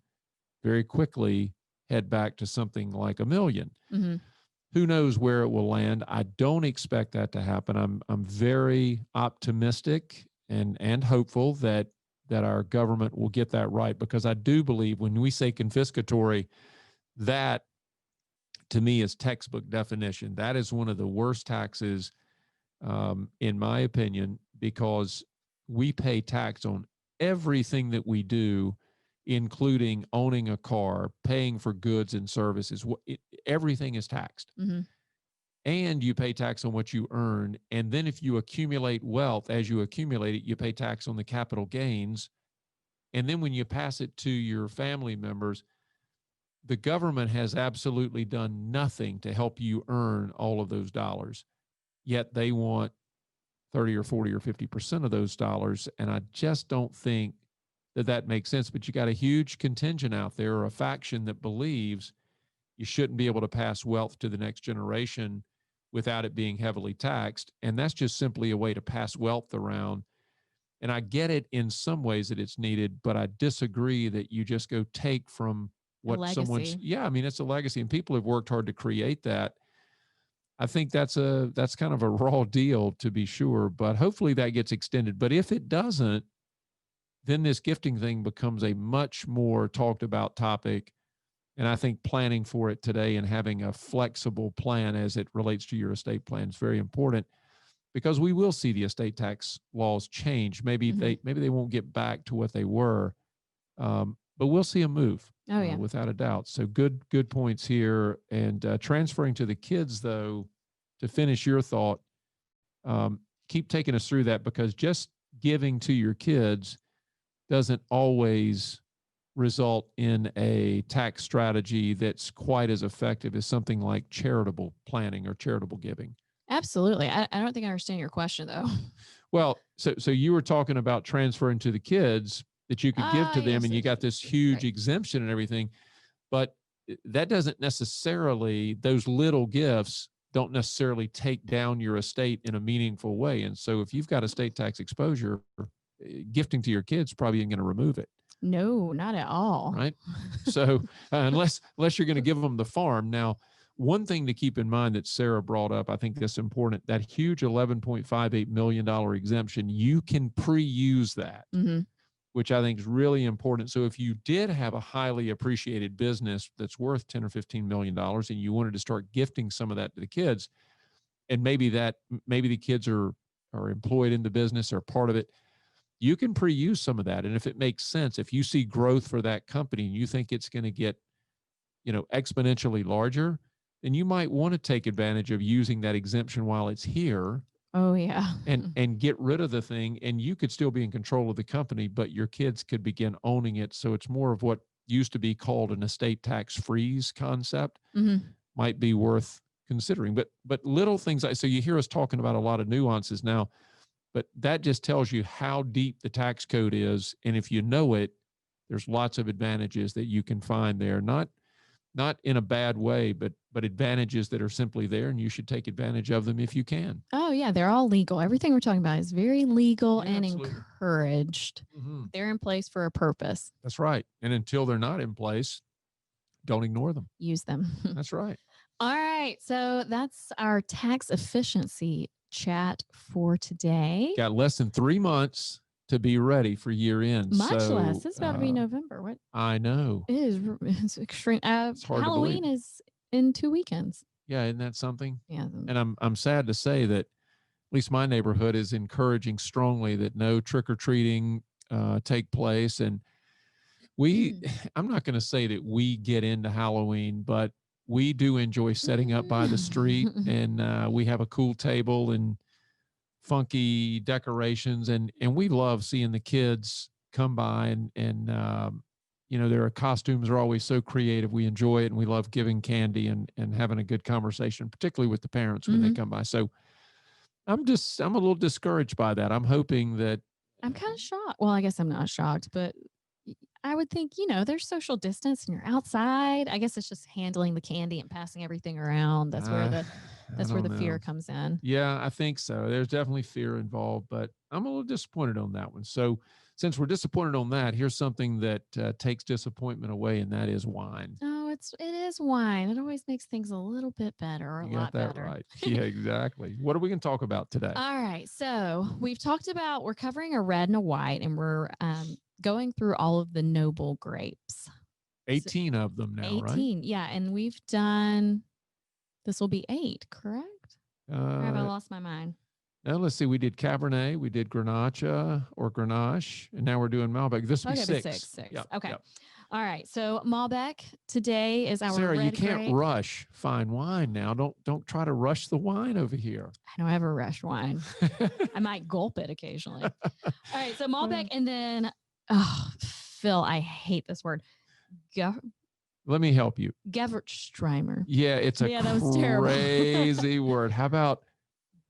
very quickly head back to something like 1 million. Who knows where it will land? I don't expect that to happen. I'm very optimistic and hopeful that our government will get that right, because I do believe when we say confiscatory, that to me is textbook definition. That is one of the worst taxes, in my opinion, because we pay tax on everything that we do, including owning a car, paying for goods and services. Everything is taxed. And you pay tax on what you earn. And then if you accumulate wealth, as you accumulate it, you pay tax on the capital gains. And then when you pass it to your family members, the government has absolutely done nothing to help you earn all of those dollars. Yet they want 30 or 40 or 50% of those dollars. And I just don't think that makes sense. But you got a huge contingent out there, or a faction that believes you shouldn't be able to pass wealth to the next generation without it being heavily taxed. And that's just simply a way to pass wealth around. And I get it in some ways that it's needed, but I disagree that you just go take from what someone's, I mean, it's a legacy, and people have worked hard to create that. I think that's kind of a raw deal, to be sure, but hopefully that gets extended. But if it doesn't, then this gifting thing becomes a much more talked about topic. And I think planning for it today and having a flexible plan as it relates to your estate plan is very important, because we will see the estate tax laws change. Maybe they won't get back to what they were, but we'll see a move. Oh yeah, without a doubt. So good points here. And transferring to the kids, though, to finish your thought, keep taking us through that, because just giving to your kids doesn't always result in a tax strategy that's quite as effective as something like charitable planning or charitable giving. Absolutely. I don't think I understand your question, though. Well, so you were talking about transferring to the kids that you could give to them, and you got this huge exemption and everything, but that doesn't necessarily, those little gifts don't necessarily take down your estate in a meaningful way. And so if you've got estate tax exposure, gifting to your kids probably isn't going to remove it. No, not at all. Right. So unless you're going to give them the farm. Now, one thing to keep in mind that Sarah brought up, I think that's important, that huge $11.58 million exemption, you can pre-use that, which I think is really important. So if you did have a highly appreciated business that's worth 10 or $15 million, and you wanted to start gifting some of that to the kids, and maybe the kids are employed in the business or part of it, you can pre-use some of that. And if it makes sense, if you see growth for that company and you think it's going to get exponentially larger, then you might want to take advantage of using that exemption while it's here Oh, yeah. and get rid of the thing, and you could still be in control of the company, but your kids could begin owning it. So it's more of what used to be called an estate tax freeze concept, Hmm. might be worth considering. But little things like, so you hear us talking about a lot of nuances now, but that just tells you how deep the tax code is. And if you know it, there's lots of advantages that you can find there. Not in a bad way, but advantages that are simply there, and you should take advantage of them if you can. Oh, yeah. They're all legal. Everything we're talking about is very legal Yeah, and absolutely. encouraged. Mm-hmm. They're in place for a purpose. That's right. And until they're not in place, don't ignore them. Use them. That's right. All right. So that's our tax efficiency chat for today. Got less than 3 months to be ready for year end. Much less. It's about to be November. What? I know. It is. It's extreme. It's hard to believe. Halloween is in 2 weekends. Yeah, isn't that something? Yeah. And I'm sad to say that at least my neighborhood is encouraging strongly that no trick or treating take place. And I'm not going to say that we get into Halloween, but we do enjoy setting up by the street, and we have a cool table and funky decorations, and we love seeing the kids come by, and their costumes are always so creative. We enjoy it, and we love giving candy and having a good conversation, particularly with the parents when they come by. So I'm a little discouraged by that. I'm hoping that I'm kind of shocked. Well, I guess I'm not shocked, but I would think, there's social distance and you're outside. I guess it's just handling the candy and passing everything around. That's where the fear comes in. Yeah, I think so. There's definitely fear involved, but I'm a little disappointed on that one. So since we're disappointed on that, here's something that takes disappointment away, and that is wine. Oh, it is wine. It always makes things a little bit better, or a lot better. You got that right. Yeah, exactly. What are we going to talk about today? All right. So we're covering a red and a white, and we're going through all of the noble grapes. 18 of them now, 18, right? yeah. And we've done, this will be 8, correct? Or have I lost my mind? Now, let's see. We did Cabernet, we did Grenache, and now we're doing Malbec. This will be 6. 6. Yep, okay. Yep. All right. So Malbec today is our Sarah, red you can't grape. rush fine wine now. Don't try to rush the wine over here. I don't ever rush wine. I might gulp it occasionally. All right. So Malbec, and then, Phil, I hate this word. Let me help you. Gewürztraminer. Yeah, it's a that was terrible. Crazy word. How about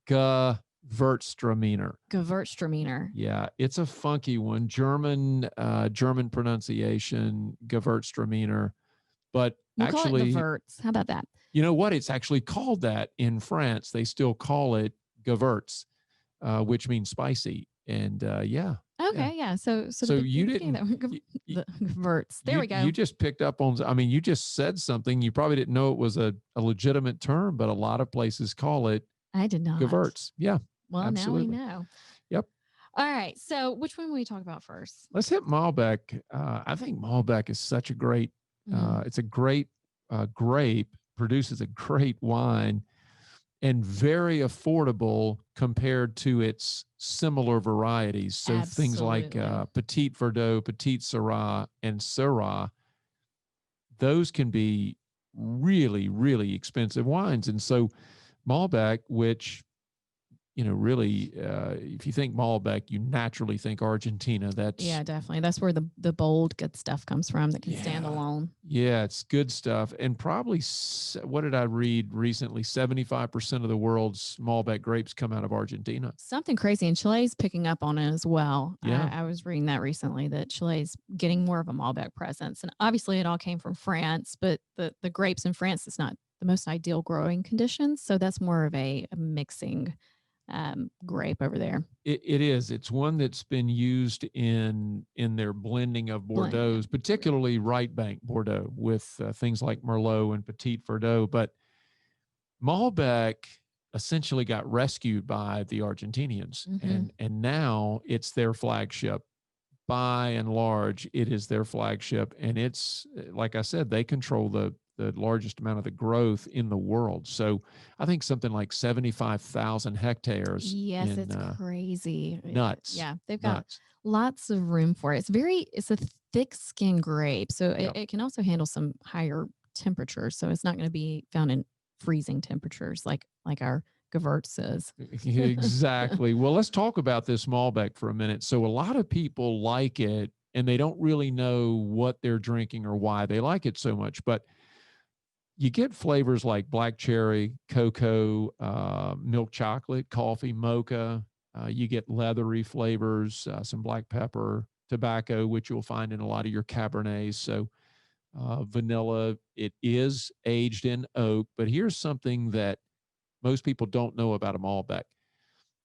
Gewürztraminer? Gewürztraminer. Yeah, it's a funky one. German pronunciation, Gewürztraminer. But we'll actually, call it Gewürz. How about that? You know what? It's actually called that in France. They still call it Gewürz, which means spicy. And yeah. Okay, yeah. So you didn't. Gewürz. There we go. You just picked up on. I mean, you just said something. You probably didn't know it was a legitimate term, but a lot of places call it. I did not. Gewürz. Yeah. Well, absolutely. Now we know. Yep. All right. So which one will we talk about first? Let's hit Malbec. I think Malbec is such a great. It's a great grape. Produces a great wine. And very affordable compared to its similar varieties. So things like Petit Verdot, Petit Syrah, and Syrah, those can be really, really expensive wines. And so Malbec, which, really, if you think Malbec, you naturally think Argentina. Yeah, definitely. That's where the bold, good stuff comes from that can stand alone. Yeah, it's good stuff. And probably, what did I read recently? 75% of the world's Malbec grapes come out of Argentina. Something crazy. And Chile's picking up on it as well. Yeah. I was reading that recently, that Chile's getting more of a Malbec presence. And obviously it all came from France, but the grapes in France is not the most ideal growing conditions. So that's more of a mixing grape over there. It is. It's one that's been used in their blending of Bordeaux's, particularly right bank Bordeaux, with things like Merlot and Petit Verdot. But Malbec essentially got rescued by the Argentinians, and now it's their flagship. By and large, it is their flagship, and it's, like I said, they control the largest amount of the growth in the world. So I think something like 75,000 hectares. Yes, it's crazy. Nuts. Yeah, they've got lots of room for it. It's a thick skin grape, so it can also handle some higher temperatures. So it's not going to be found in freezing temperatures like our Gewürz is. Exactly. Well, let's talk about this Malbec for a minute. So a lot of people like it and they don't really know what they're drinking or why they like it so much. But you get flavors like black cherry, cocoa, milk chocolate, coffee, mocha. You get leathery flavors, some black pepper, tobacco, which you'll find in a lot of your Cabernets. So vanilla. It is aged in oak. But here's something that most people don't know about a Malbec.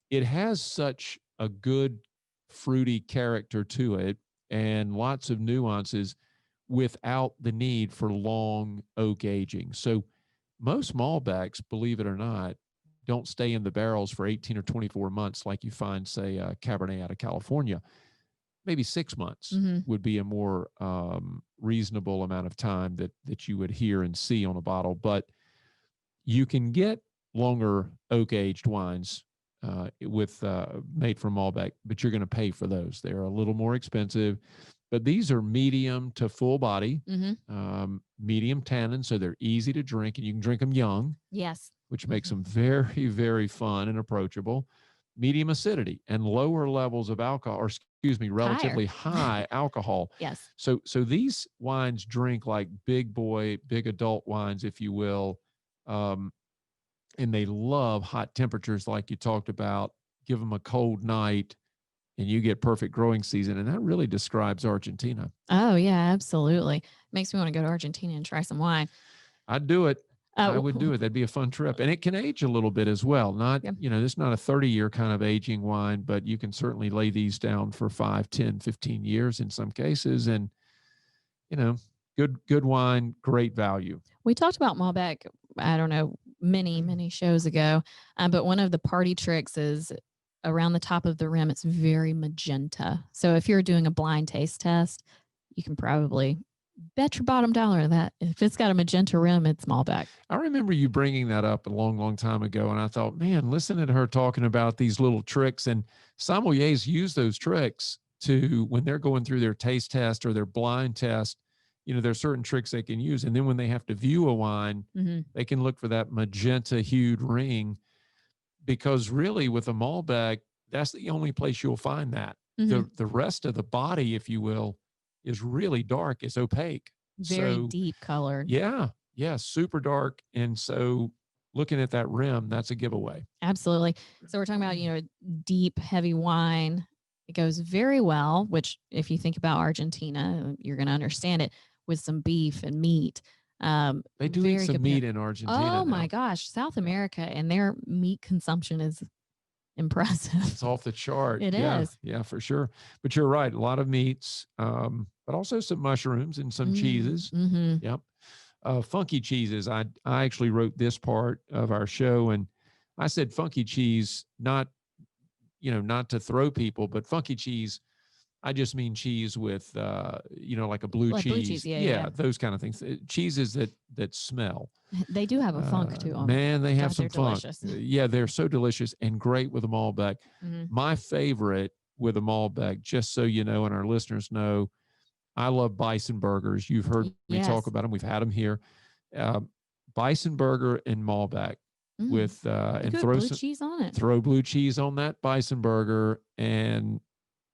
It has such a good fruity character to it and lots of nuances without the need for long oak aging. So most Malbecs, believe it or not, don't stay in the barrels for 18 or 24 months like you find, say, a Cabernet out of California. Maybe 6 months Mm-hmm. would be a more reasonable amount of time that you would hear and see on a bottle. But you can get longer oak aged wines with made from Malbec, but you're going to pay for those. They're a little more expensive, but these are medium to full body, medium tannin, so they're easy to drink, and you can drink them young. Yes, which makes them very, very fun and approachable. Medium acidity and lower levels of alcohol, or excuse me, relatively high alcohol. Yes. So these wines drink like big boy, big adult wines, if you will. And they love hot temperatures like you talked about. Give them a cold night and you get perfect growing season. And that really describes Argentina. Oh, yeah, absolutely. Makes me want to go to Argentina and try some wine. I'd do it. I would do it. That'd be a fun trip. And it can age a little bit as well. Not, this is not a 30-year kind of aging wine, but you can certainly lay these down for 5, 10, 15 years in some cases. And, good wine, great value. We talked about Malbec, I don't know, many shows ago. But one of the party tricks is around the top of the rim, it's very magenta. So if you're doing a blind taste test, you can probably bet your bottom dollar that if it's got a magenta rim, it's Malbec. I remember you bringing that up a long, long time ago. And I thought, man, listening to her talking about these little tricks, and sommeliers use those tricks to, when they're going through their taste test or their blind test, there's certain tricks they can use. And then when they have to view a wine, they can look for that magenta hued ring, because really with a Malbec, that's the only place you'll find that. The rest of the body, if you will, is really dark. It's opaque. Very deep colored. Yeah. Super dark. And so looking at that rim, that's a giveaway. Absolutely. So we're talking about, deep, heavy wine. It goes very well, which if you think about Argentina, you're going to understand it, with some beef and meat. They do eat some meat in Argentina. Oh my gosh. South America and their meat consumption is impressive. It's off the chart. It is. Yeah, for sure. But you're right. A lot of meats, but also some mushrooms and some cheeses. Yep. Funky cheeses. I actually wrote this part of our show, and I said funky cheese, not to throw people, but funky cheese. I just mean cheese with, like a blue cheese. Blue cheese, yeah, those kind of things. Cheeses that smell. They do have a funk to them. Man, they have some funk. Delicious. Yeah, they're so delicious and great with a Malbec. My favorite with a Malbec, just so you know, and our listeners know, I love bison burgers. You've heard me talk about them. We've had them here. Bison burger and Malbec with and throw blue cheese on it. Throw blue cheese on that bison burger, and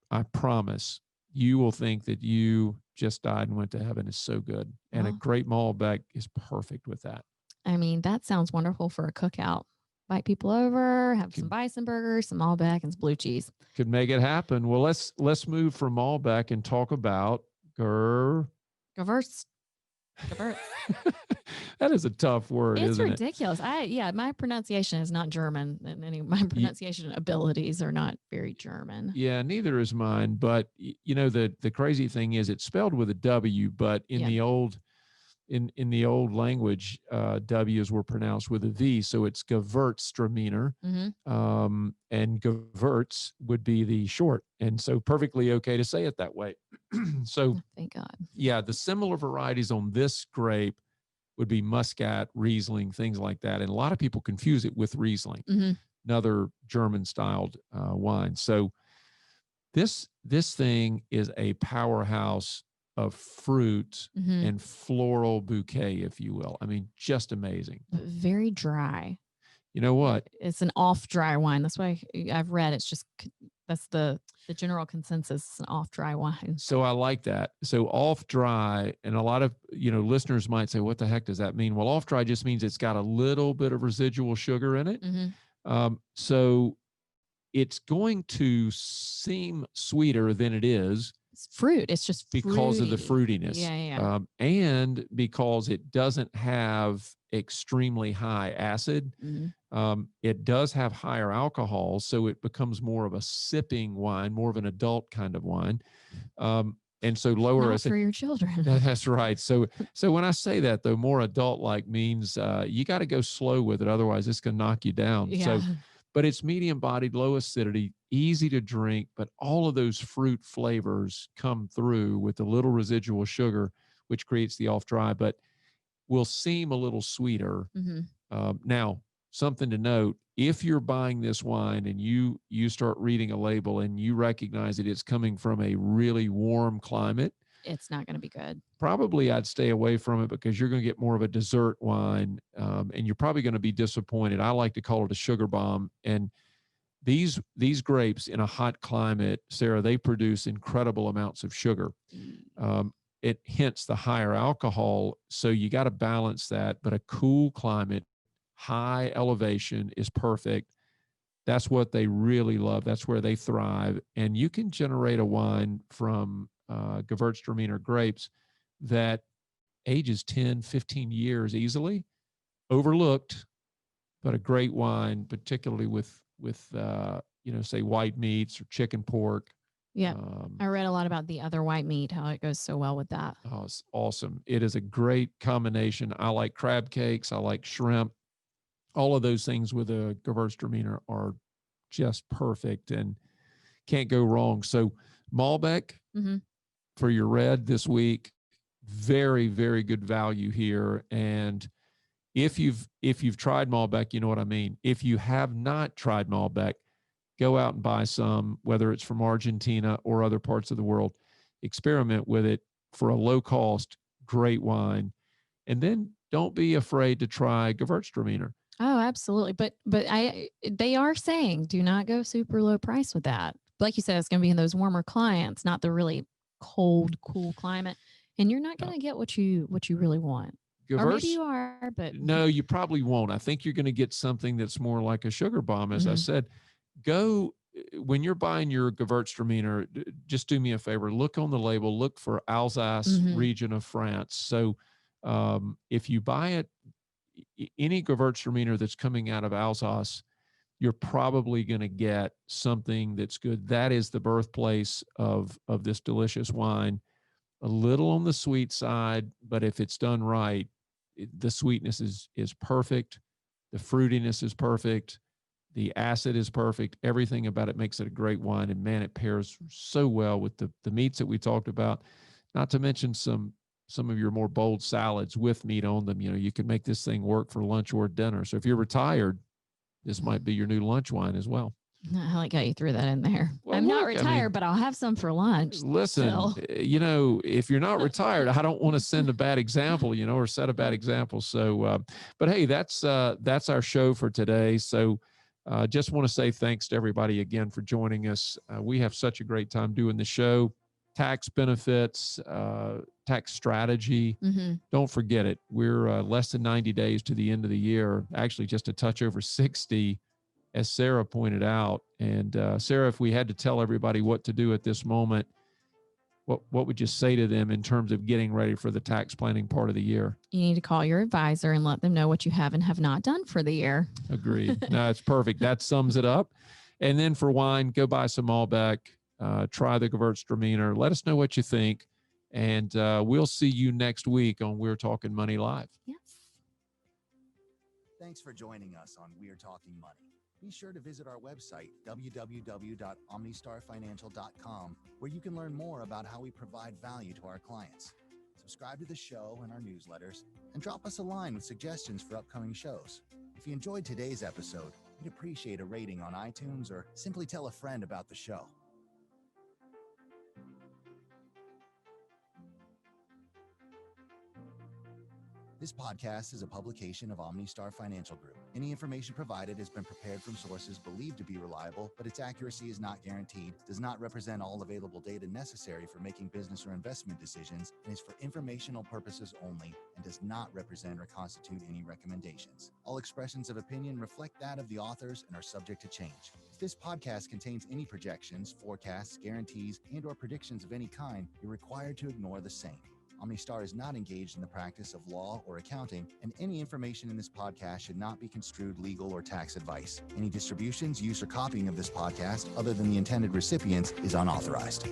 I promise you will think that you just died and went to heaven. It's so good. And a great Malbec is perfect with that. I mean, that sounds wonderful for a cookout. Invite people over, have some bison burgers, some Malbec, and some blue cheese. Could make it happen. Well, let's move from Malbec and talk about Gewürz. That is a tough word, isn't it? It's ridiculous. My pronunciation is not German. My pronunciation abilities are not very German. Yeah, neither is mine. But the crazy thing is, it's spelled with a W, but in the old language, W's were pronounced with a V. So it's Gewürztraminer, and Gewürz would be the short, and so perfectly okay to say it that way. So thank God. Yeah, the similar varieties on this grape would be Muscat, Riesling, things like that, and a lot of people confuse it with Riesling, another German-styled wine. So this thing is a powerhouse of fruit Mhm. and floral bouquet, if you will. I mean, just amazing. Very dry. You know what? It's an off dry wine. That's why I've read it's just that's the general consensus. It's an off dry wine. So I like that. So off dry, and a lot of listeners might say, "What the heck does that mean?" Well, off dry just means it's got a little bit of residual sugar in it. So it's going to seem sweeter than it is. It's fruit. It's just because of the fruity. fruitiness. Yeah. And because it doesn't have extremely high acid. It does have higher alcohol, so it becomes more of a sipping wine, more of an adult kind of wine. And so lower Not for your children. That's right. So when I say that, though, more adult like means you got to go slow with it, otherwise it's going to knock you down. Yeah. But it's medium bodied, low acidity, easy to drink, but all of those fruit flavors come through with a little residual sugar, which creates the off dry, but will seem a little sweeter. Now, something to note, if you're buying this wine and you start reading a label and you recognize that it's coming from a really warm climate, it's not going to be good. Probably I'd stay away from it because you're going to get more of a dessert wine, and you're probably going to be disappointed. I like to call it a sugar bomb. And these grapes in a hot climate, Sarah, they produce incredible amounts of sugar. It hence the higher alcohol. So you got to balance that. But a cool climate, high elevation is perfect. That's what they really love. That's where they thrive. And you can generate a wine from Gewürztraminer grapes that ages 10, 15 years easily, overlooked, but a great wine, particularly with say white meats or chicken, pork. Yeah. I read a lot about the other white meat, how it goes so well with that. Oh, it's awesome. It is a great combination. I like crab cakes. I like shrimp. All of those things with a Gewürztraminer are just perfect and can't go wrong. So Malbec for your red this week, very, very good value here. And if you've tried Malbec, you know what I mean. If you have not tried Malbec, go out and buy some, whether it's from Argentina or other parts of the world. Experiment with it for a low cost, great wine. And then don't be afraid to try Gewürztraminer. Oh, absolutely. But they are saying do not go super low price with that. Like you said, it's going to be in those warmer climates, not the really cold, cool climate. And you're not going to get what you really want. Or maybe you are, but no, you probably won't. I think you're going to get something that's more like a sugar bomb. As I said, go when you're buying your Gewürztraminer, just do me a favor. Look on the label. Look for Alsace region of France. So if you buy it, any Gewürztraminer that's coming out of Alsace, you're probably going to get something that's good. That is the birthplace of this delicious wine. A little on the sweet side, but if it's done right, the sweetness is perfect. The fruitiness is perfect. The acid is perfect. Everything about it makes it a great wine. And man, it pairs so well with the meats that we talked about, not to mention some of your more bold salads with meat on them. You can make this thing work for lunch or dinner. So if you're retired, this might be your new lunch wine as well. I like how you threw that in there. Well, I'm not retired, but I'll have some for lunch. Listen, if you're not retired, I don't want to send a bad example, or set a bad example. So, but hey, that's our show for today. So just want to say thanks to everybody again for joining us. We have such a great time doing the show. Tax benefits, tax strategy. Don't forget it. We're less than 90 days to the end of the year, actually just a touch over 60, as Sarah pointed out. And Sarah, if we had to tell everybody what to do at this moment, what would you say to them in terms of getting ready for the tax planning part of the year? You need to call your advisor and let them know what you have and have not done for the year. Agreed. No, it's perfect. That sums it up. And then for wine, go buy some Malbec, try the Gewürztraminer. Let us know what you think. And we'll see you next week on We're Talking Money Live. Yes. Thanks for joining us on We're Talking Money. Be sure to visit our website, www.omnistarfinancial.com, where you can learn more about how we provide value to our clients. Subscribe to the show and our newsletters, and drop us a line with suggestions for upcoming shows. If you enjoyed today's episode, we'd appreciate a rating on iTunes or simply tell a friend about the show. This podcast is a publication of OmniStar Financial Group. Any information provided has been prepared from sources believed to be reliable, but its accuracy is not guaranteed, does not represent all available data necessary for making business or investment decisions, and is for informational purposes only, and does not represent or constitute any recommendations. All expressions of opinion reflect that of the authors and are subject to change. If this podcast contains any projections, forecasts, guarantees, and/or predictions of any kind, you're required to ignore the same. OmniStar is not engaged in the practice of law or accounting, and any information in this podcast should not be construed legal or tax advice. Any distributions, use, or copying of this podcast, other than the intended recipients, is unauthorized.